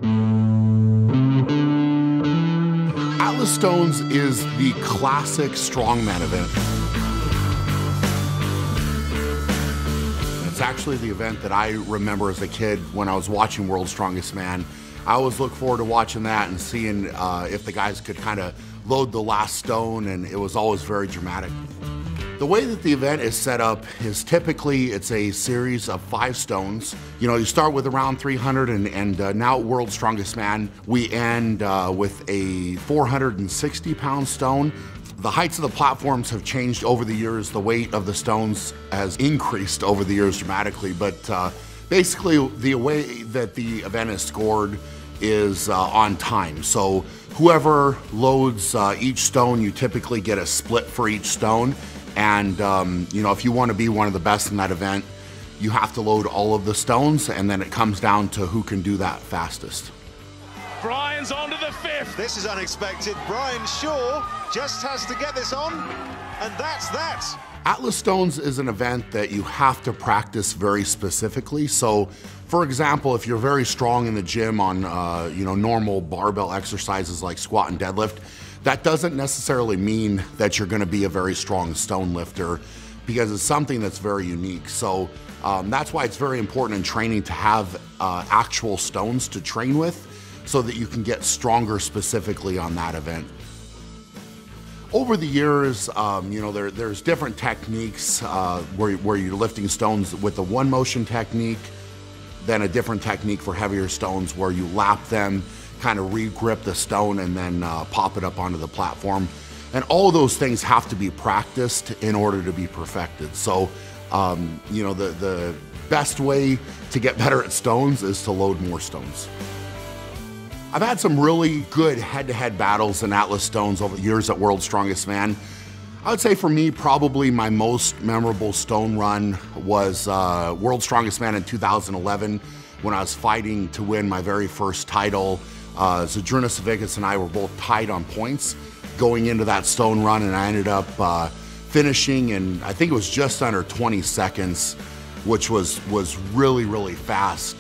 Atlas Stones is the classic strongman event. It's actually the event that I remember as a kid when I was watching World's Strongest Man. I always look forward to watching that and seeing if the guys could kind of load the last stone, and it was always very dramatic. The way that the event is set up is typically it's a series of 5 stones. You know, you start with around 300 and now at World's Strongest Man, we end with a 460-pound stone. The heights of the platforms have changed over the years. The weight of the stones has increased over the years dramatically, but basically the way that the event is scored is on time. So whoever loads each stone, you typically get a split for each stone. And you know, if you want to be one of the best in that event, you have to load all of the stones, and then it comes down to who can do that fastest. Brian's on to the 5th. This is unexpected. Brian Shaw just has to get this on, and that's that. Atlas Stones is an event that you have to practice very specifically. So, for example, if you're very strong in the gym on you know, normal barbell exercises like squat and deadlift, that doesn't necessarily mean that you're going to be a very strong stone lifter, because it's something that's very unique. So that's why it's very important in training to have actual stones to train with, so that you can get stronger specifically on that event. Over the years, you know, there's different techniques where you're lifting stones with the one motion technique, then a different technique for heavier stones where you lap them, kind of re-grip the stone, and then pop it up onto the platform. And all of those things have to be practiced in order to be perfected. So, you know, the best way to get better at stones is to load more stones. I've had some really good head-to-head battles in Atlas Stones over the years at World's Strongest Man. I would say for me, probably my most memorable stone run was World's Strongest Man in 2011, when I was fighting to win my very first title. Zadrunas Savickas and I were both tied on points going into that stone run, and I ended up finishing in, I think it was just under 20 seconds, which was really, really fast.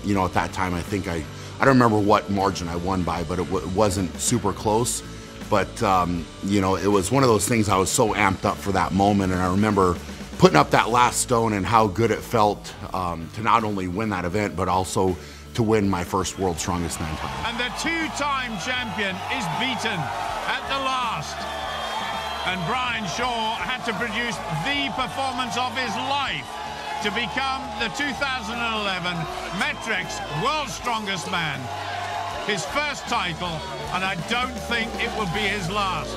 You know, at that time, I think I don't remember what margin I won by, but it wasn't super close. But, you know, it was one of those things I was so amped up for that moment, and I remember putting up that last stone and how good it felt to not only win that event, but also to win my first World's Strongest Man title. And the 2-time champion is beaten at the last. And Brian Shaw had to produce the performance of his life to become the 2011 Metrics World's Strongest Man. His first title, and I don't think it will be his last.